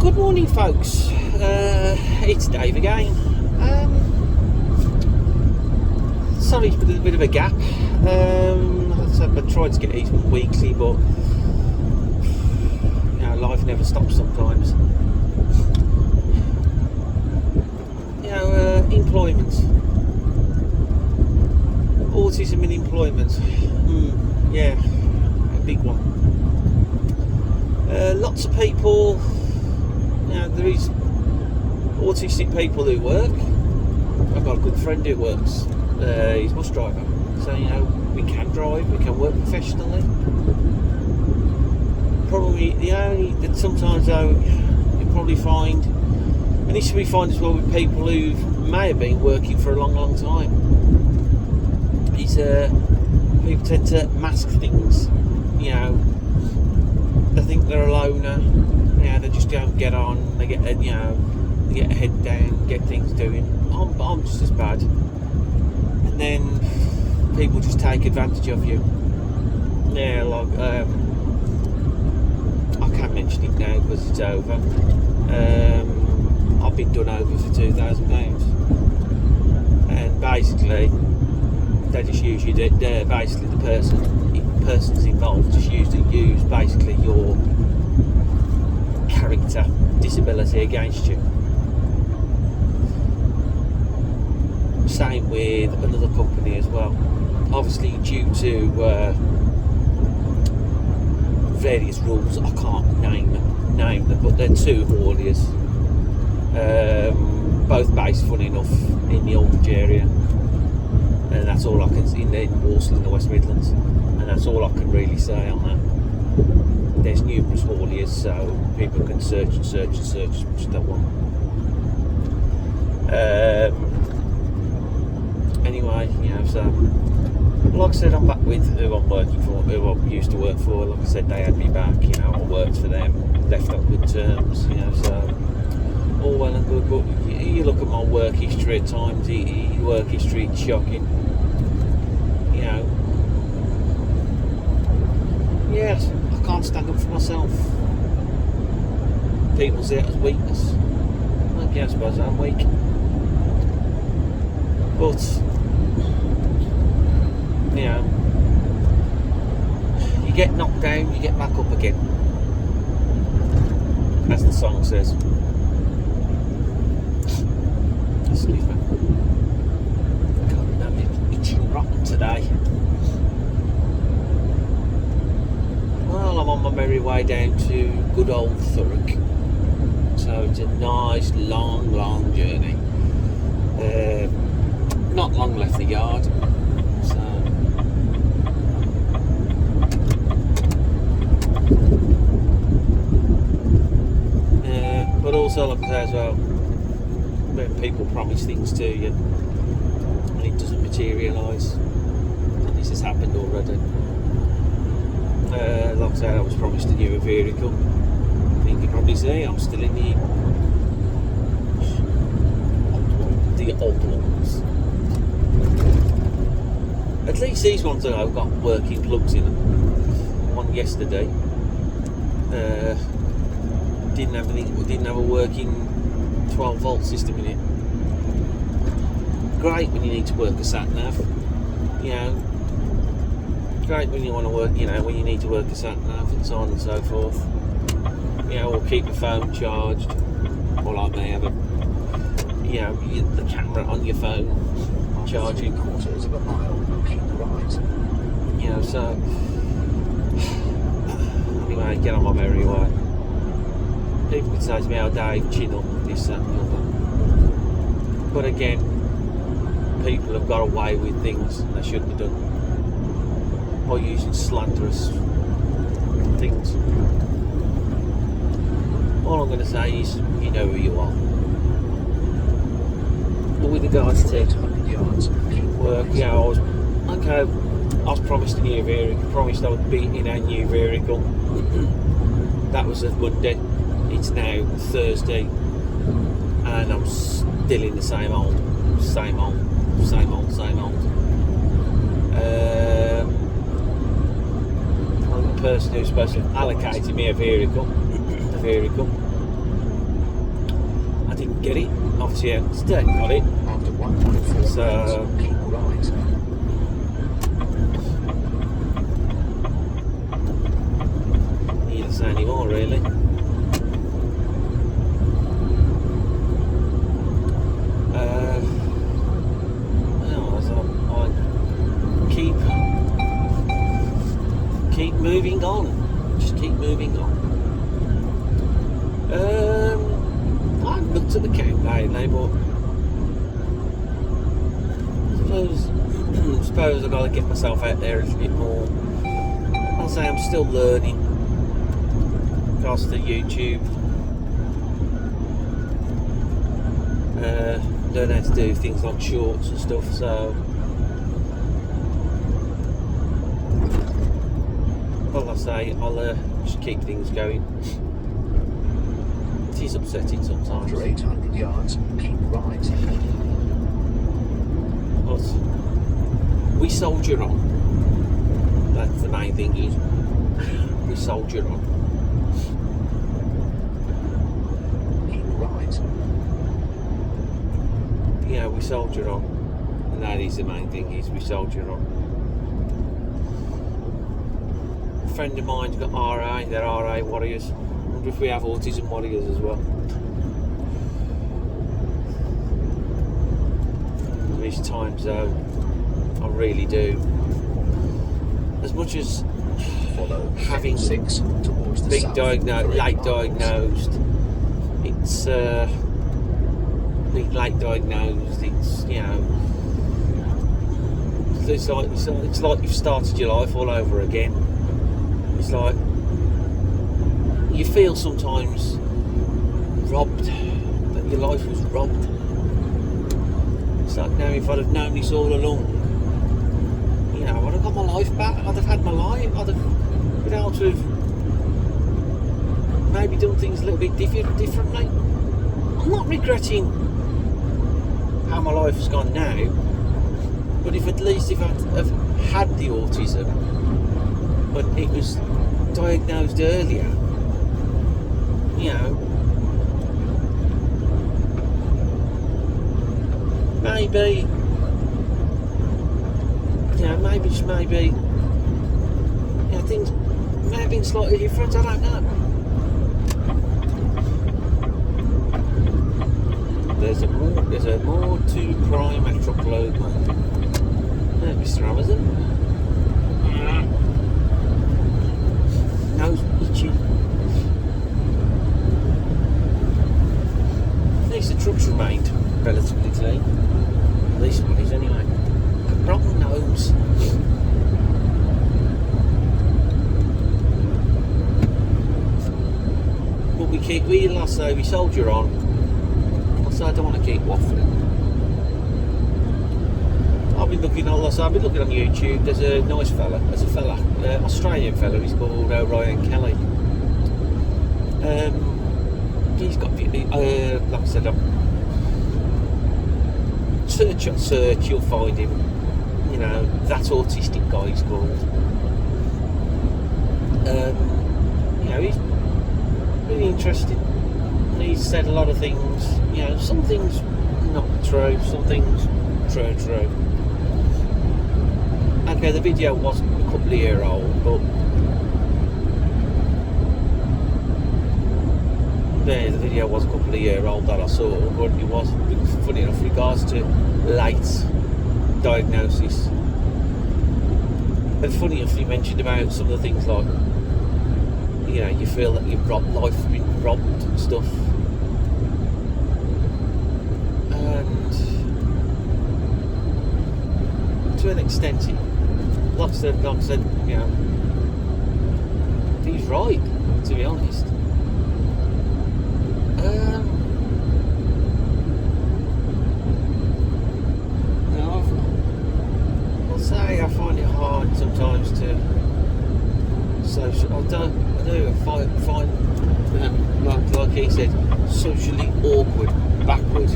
Good morning, folks. It's Dave again. Sorry for a bit of a gap. I tried to get these weekly, but life never stops sometimes. Employment, autism in employment. Yeah, a big one. Lots of people. There is autistic people who work. I've got a good friend who works. He's a bus driver. So, we can drive, we can work professionally. Probably the only that sometimes though you probably find, and this we find as well with people who may have been working for a long time, is people tend to mask things. They think they're a loner. They just don't get on. They get they get a head down, get things doing. I'm just as bad. And then people just take advantage of you. I can't mention it now because it's over. I've been done over for £2,000, and basically they just use you. Basically, the person's involved just use basically your character disability against you. Same with another company as well. Obviously, due to various rules, I can't name them, but they're two hauliers, both based, funny enough, in the Aldridge area, and that's all I can see in Walsall in the West Midlands, and that's all I can really say on that. There's numerous hauliers, so people can search as much as they want. Anyway, so like I said, I'm back with who I'm working for, who I used to work for. Like I said, they had me back. I worked for them, left on good terms. So all well and good. But you look at my work history at times. Work history is shocking. Yes, I can't stand up for myself. People see it as weakness. Okay, I suppose I'm weak. But you get knocked down, you get back up again, as the song says. Excuse me. God, I'm itching rotten today. Well, I'm on my merry way down to good old Thurrock, so it's a nice long journey. Not long left the yard, so but also, like I say as well, when people promise things to you and it doesn't materialise, and this has happened already. Like I said, I was promised a new vehicle. I think you can probably see I'm still in the old ones. At least these ones that I've got working plugs in them. One yesterday didn't have a working 12 volt system in it. Great when you need to work a sat nav. Great when you want to work. When you need to work a sat nav and so on and so forth. Or keep your phone charged, or like me, have the camera on your phone charging. Quarters of a mile, keep right. So anyway, get on my merry way. People could say to me, "Oh, Dave, chin up, this, that, and the other." But again, people have got away with things they shouldn't have done by using slanderous things. All I'm going to say is, you know who you are. But with regards to work, I was promised a new vehicle, promised I would be in a new vehicle. That was a Monday. It's now Thursday, and I'm still in the same old. I'm the person who's supposed to have allocated me a vehicle, didn't get it. Obviously, I still ain't got it. After 1.4 So- miles, keep right. Needn't say anymore, really. Keep moving on. Just keep moving on. I haven't looked at the count lately, but I suppose I've got to get myself out there a little bit more. I'll say I'm still learning across the YouTube. Learn how to do things like shorts and stuff, so well, I say I'll just keep things going. It is upsetting sometimes. After 800 yards, keep right. But we soldier on. That's the main thing is we soldier on. Keep right. Yeah, we soldier on. And that is the main thing is we soldier on. A friend of mine's got RA, they're RA warriors. I wonder if we have autism warriors as well. These times though, I really do. As much as Follow having 6 towards the big south. diagnosed, 3 late miles. diagnosed, it's being late diagnosed, it's, you know, it's like you've started your life all over again. It's like you feel sometimes robbed, that your life was robbed. It's like, now if I'd have known this all along, you know, I'd have got my life back, I'd have had my life, I'd have been able to have maybe done things a little bit differently. I'm not regretting how my life has gone now, but if I'd have had the autism when it was diagnosed earlier, you know, maybe, you know, maybe things may have been slightly different, I don't know. There's a more to crime at truckload, man. Mr. Amazon. Nose itchy. At least the truck's remained relatively clean. At least one is anyway. Rotten nose. But we soldier on. So I don't want to keep waffling. I've been looking on YouTube. There's a nice fella. Australian fella. He's called Ryan Kelly. He's got, like I said, search, you'll find him. You know, that autistic guy he's called. You know, he's really interesting. He's said a lot of things, you know, some things not true, some things true. Okay, the video wasn't a couple of years old, but yeah, the video was a couple of years old that I saw, but it was, funny enough, regards to late diagnosis. And funny enough, he mentioned about some of the things like, you know, you feel that your life has been robbed and stuff. And to an extent, like I said, you know, he's right, to be honest. I'll say I find it hard sometimes to social. I find like he said, socially awkward, backward.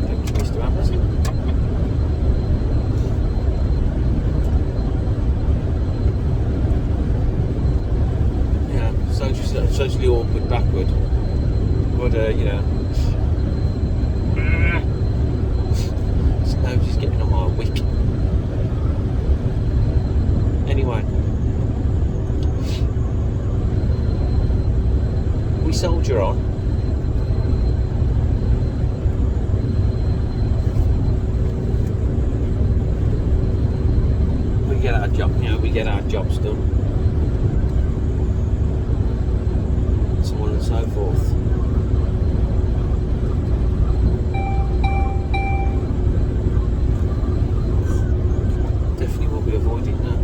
Thank you, Mr. Amazon. socially awkward backward. But you know, his nose is getting on my wick. Anyway, we soldier on. We get our job, you know, we get our jobs done, so on and so forth. Definitely will be avoiding that.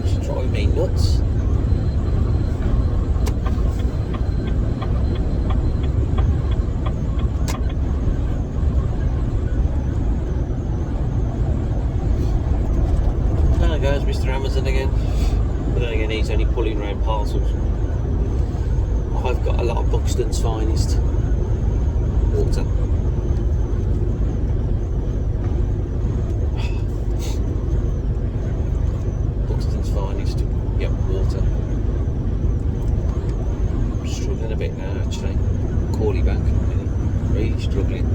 It's driving me nuts. Goes Mr. Amazon again, but then again he's only pulling around parcels. I've got a lot of Buxton's finest water. Buxton's finest, yep, water. I'm struggling a bit now actually. Call you back, really struggling.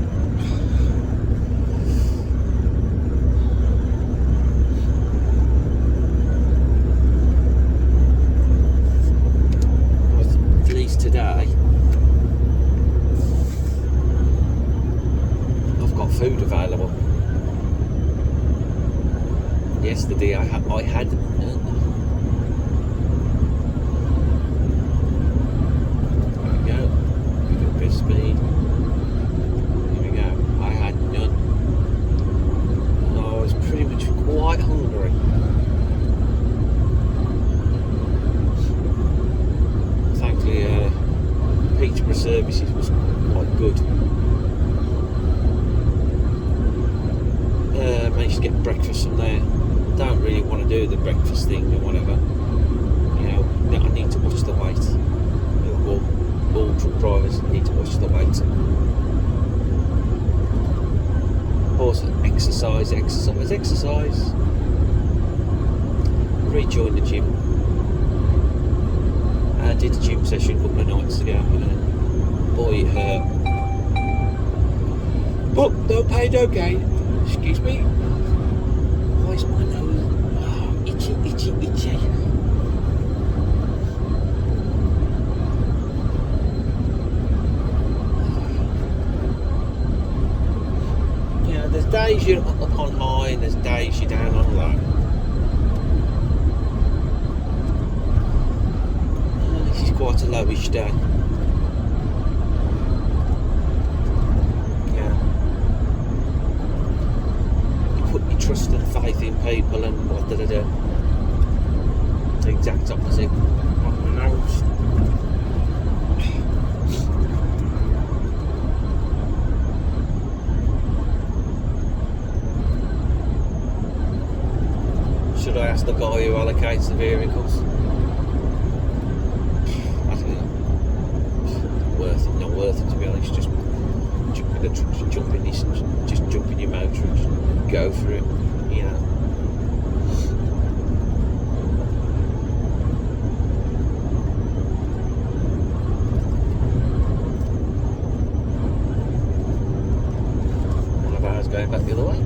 Today I've got food available. Yesterday I had there we go, bit of speed. Here we go. I had none. I was pretty much quite hungry. Peterborough services was quite good. Managed to get breakfast from there. Don't really want to do the breakfast thing or whatever. You know, I need to watch the weight. All truck drivers need to watch the weight. Also, exercise. Rejoin the gym. I did a gym session a couple of nights ago and boy it hurt. Oh, no pain, no gain. Excuse me. Why is my nose? Oh, itchy. Yeah, there's days you're up on high and there's days you're down on low. Quite a lowish day. Yeah. You put your trust and faith in people and what did I do? The exact opposite. Should I ask the guy who allocates the vehicles? Not worth it to be honest. Just jump in the truck, jump in this, and just jump in your motor and just go for it. You know. One of ours going back the other way.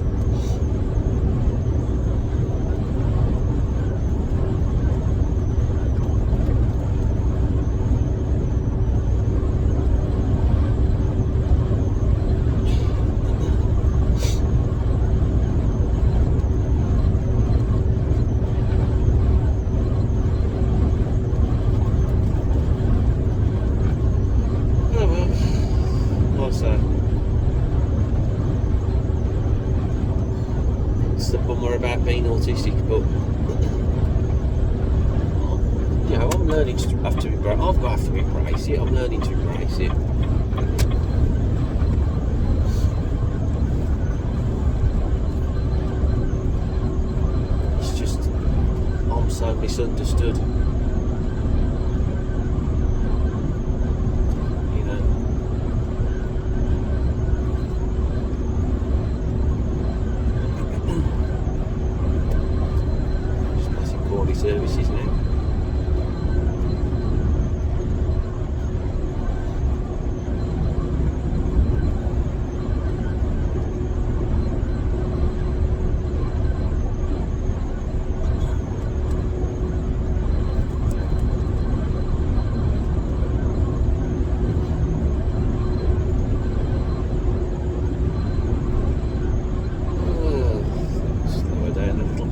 It's the bummer about being autistic, but you know, I'm learning to have to embrace. I've got to embrace it. I'm learning to embrace it. It's just I'm so misunderstood. Services now.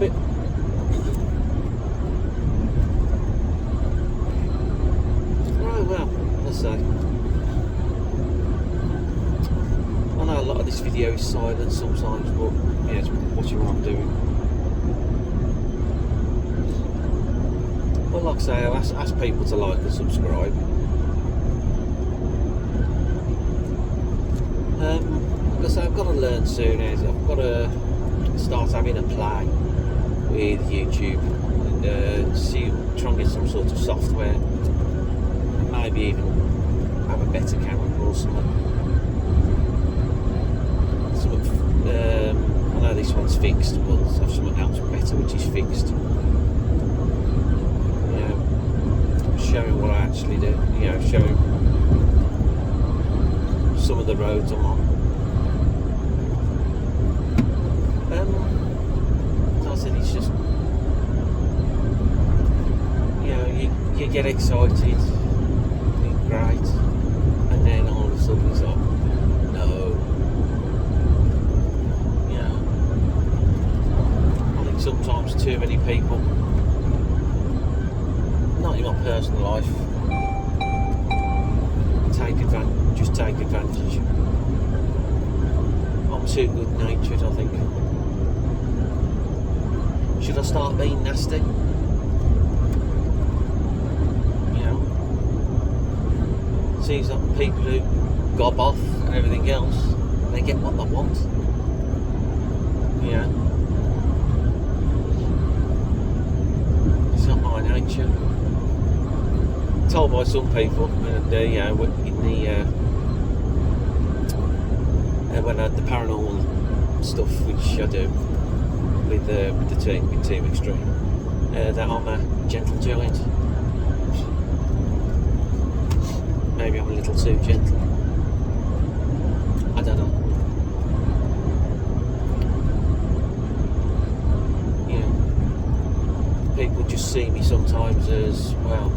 bit. Right, well, let's say. I know a lot of this video is silent sometimes, but yeah, it's watching what I'm doing. Well, like I say, I'll ask people to like and subscribe. Like I say, I've got to learn soon. I've got to start having a play with YouTube and try and get some sort of software. Maybe even have a better camera or something. I know this one's fixed, but I'll have something else better which is fixed. You know, showing what I actually do. You know, showing some of the roads I'm on. I said it's just, you know, you get excited, it's great, and then all of a sudden it's like, no. You know, I think sometimes too many people, not in my personal life, take advantage. I'm too good-natured, I think. Should I start being nasty? You know? Seems like the people who gob off and everything else, they get what they want. You know? It's not my nature. Told by some people, and you know, in the when I had the paranormal stuff, which I do with the team, with Team Extreme, that I'm a gentle giant. Maybe I'm a little too gentle. I don't know. You know, people just see me sometimes as, well,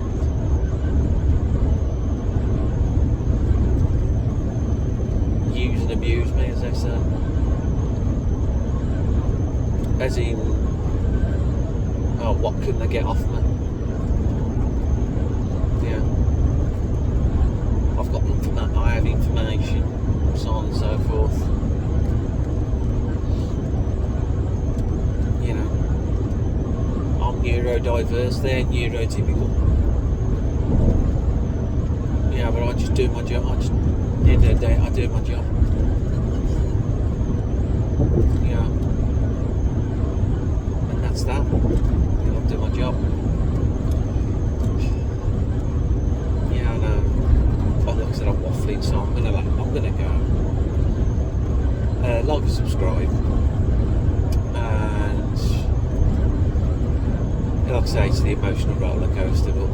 use and abuse me, as they say. As in, oh, what can they get off me? Yeah. I've got I have information, so on and so forth. You know, I'm neurodiverse, they're neurotypical. Yeah, but I just do my job. At the end of the day, I do my job. Yeah. And that's that. I'll do my job. Yeah, I know. Like I said, I'm waffling, so I'm gonna go. Like and subscribe. And like I say, it's the emotional roller coaster, but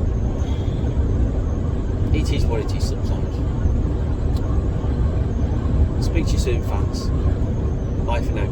it is what it is sometimes. Speak to you soon, fans. Bye for now.